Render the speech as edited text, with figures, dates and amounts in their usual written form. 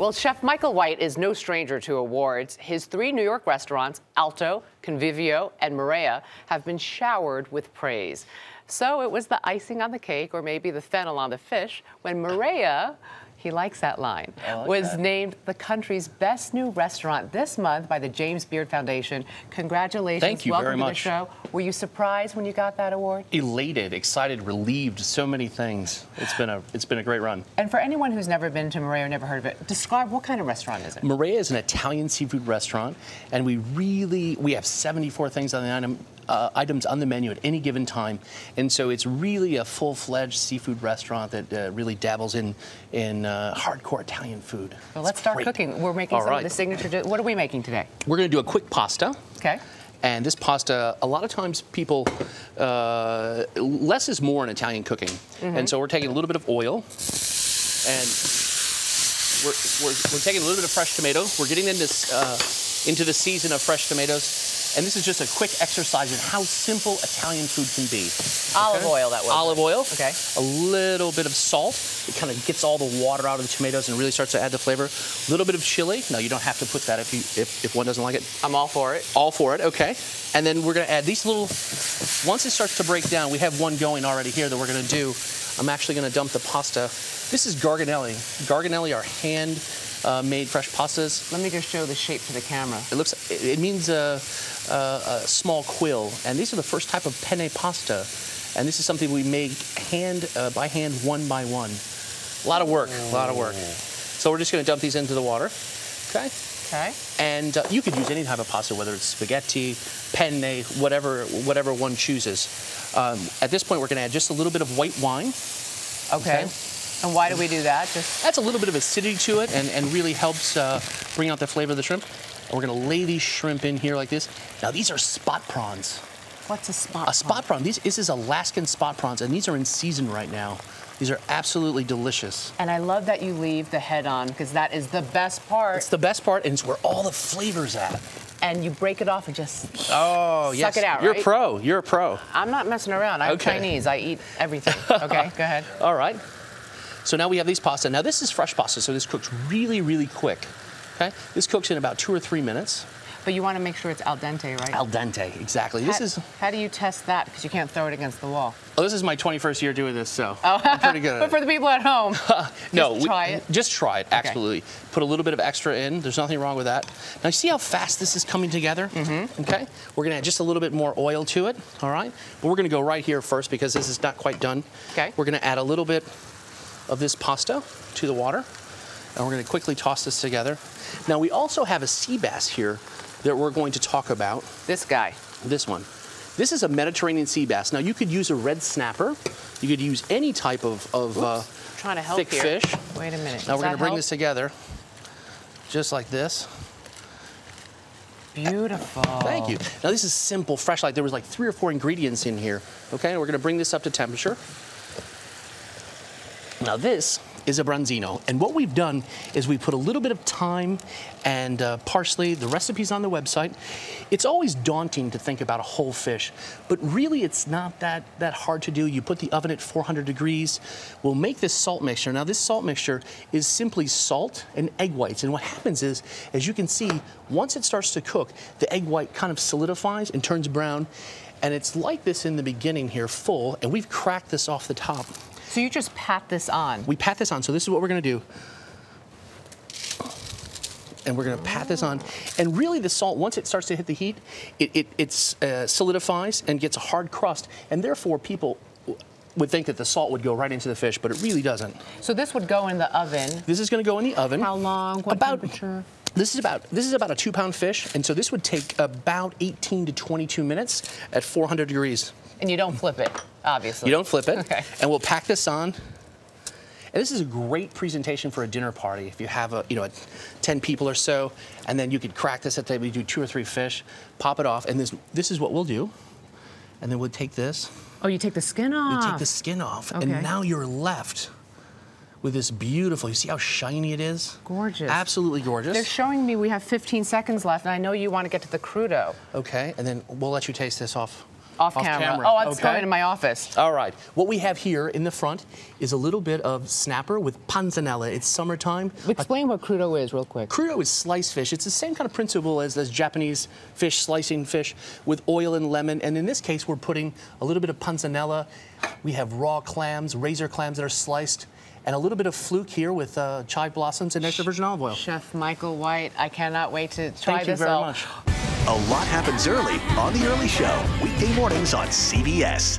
Well, Chef Michael White is no stranger to awards. His 3 New York restaurants, Alto, Convivio, and Maria, have been showered with praise. So it was the icing on the cake, or maybe the fennel on the fish, when Maria, he likes that line, was named the country's best new restaurant this month by the James Beard Foundation. Congratulations. Thank you very much. Welcome to the show. Were you surprised when you got that award? Elated, excited, relieved, so many things. It's been a great run. And for anyone who's never been to Maria or never heard of it, describe what kind of restaurant is it? Maria is an Italian seafood restaurant, and we have 74 things on the items on the menu at any given time, and so it's really a full-fledged seafood restaurant that really dabbles in hardcore Italian food. Well, let's start cooking. We're making some of the signature. What are we making today? We're going to do a quick pasta. Okay. And this pasta, a lot of times people, less is more in Italian cooking, and so we're taking a little bit of oil, and we're taking a little bit of fresh tomato. We're getting into the season of fresh tomatoes. And this is just a quick exercise in how simple Italian food can be. Olive oil, that was. Olive oil. Okay. A little bit of salt. It kind of gets all the water out of the tomatoes and really starts to add the flavor. A little bit of chili. Now, you don't have to put that if one doesn't like it. I'm all for it. All for it, okay. And then we're going to add these little, once it starts to break down, we have one going already here that we're going to do. I'm actually going to dump the pasta. This is garganelli. Garganelli are hand-made fresh pastas. Let me just show the shape to the camera. It means a small quill, and these are the first type of penne pasta, and this is something we make by hand, one by one. A lot of work, a lot of work. So we're just going to dump these into the water, okay? Okay. And you could use any type of pasta, whether it's spaghetti, penne, whatever one chooses. At this point, we're going to add just a little bit of white wine. Okay. And why do we do that? Adds a little bit of acidity to it and really helps bring out the flavor of the shrimp. And we're going to lay these shrimp in here like this. Now, these are spot prawns. What's a spot prawn? A spot prawn. This is Alaskan spot prawns, and these are in season right now. These are absolutely delicious. And I love that you leave the head on, because that is the best part. It's the best part, and it's where all the flavor's at. And you break it off and just suck it out, You're right? a pro. You're a pro. I'm not messing around. I'm Chinese. I eat everything. Okay, go ahead. All right. So now we have these pasta. Now this is fresh pasta, so this cooks really, really quick. Okay? This cooks in about 2 or 3 minutes. But you want to make sure it's al dente, right? Al dente, exactly. How do you test that? Because you can't throw it against the wall. Oh, this is my 21st year doing this, so I'm pretty good at it. But for the people at home, try it. Just try it, absolutely. Okay. Put a little bit of extra in. There's nothing wrong with that. Now, you see how fast this is coming together? Okay? We're going to add just a little bit more oil to it, all right? But we're going to go right here first because this is not quite done. Okay. We're going to add a little bit of this pasta to the water, and we're going to quickly toss this together. Now, we also have a sea bass here that we're going to talk about. This guy. This one. This is a Mediterranean sea bass. Now, you could use a red snapper. You could use any type of trying to help thick here. fish. Wait a minute. Now, we're going to bring this together just like this. Beautiful. Thank you. Now, this is simple, fresh. Like there was like 3 or 4 ingredients in here. Okay, and we're going to bring this up to temperature. Now, this is a branzino, and what we've done is we put a little bit of thyme and parsley. The recipe's on the website. It's always daunting to think about a whole fish, but really it's not that hard to do. You put the oven at 400 degrees. We'll make this salt mixture. Now, this salt mixture is simply salt and egg whites, and what happens is, as you can see, once it starts to cook, the egg white kind of solidifies and turns brown, and it's like this in the beginning here, full, and we've cracked this off the top. So you just pat this on? We pat this on. So this is what we're going to do. And we're going to pat this on. And really the salt, once it starts to hit the heat, it solidifies and gets a hard crust. And therefore people would think that the salt would go right into the fish, but it really doesn't. So this would go in the oven? This is going to go in the oven. How long? What temperature? This is about a 2-pound fish, and so this would take about 18 to 22 minutes at 400 degrees. And you don't flip it, obviously. You don't flip it. Okay. And we'll pack this on. And this is a great presentation for a dinner party. If you have 10 people or so, and then you could crack this at the table. You do 2 or 3 fish, pop it off, and this is what we'll do. And then we'll take this. Oh, you take the skin off. You take the skin off, okay. And now you're left with this beautiful, you see how shiny it is? Gorgeous. Absolutely gorgeous. They're showing me we have 15 seconds left, and I know you want to get to the crudo. Okay, and then we'll let you taste this off Off Off camera. camera, Oh, I'm okay. going in my office. All right. What we have here in the front is a little bit of snapper with panzanella. It's summertime. Explain what crudo is real quick. Crudo is sliced fish. It's the same kind of principle as Japanese fish, slicing fish with oil and lemon. And in this case, we're putting a little bit of panzanella. We have raw clams, razor clams that are sliced, and a little bit of fluke here with chive blossoms and extra virgin olive oil. Chef Michael White, I cannot wait to try Thank you this very out. much. A lot happens early on The Early Show, weekday mornings on CBS.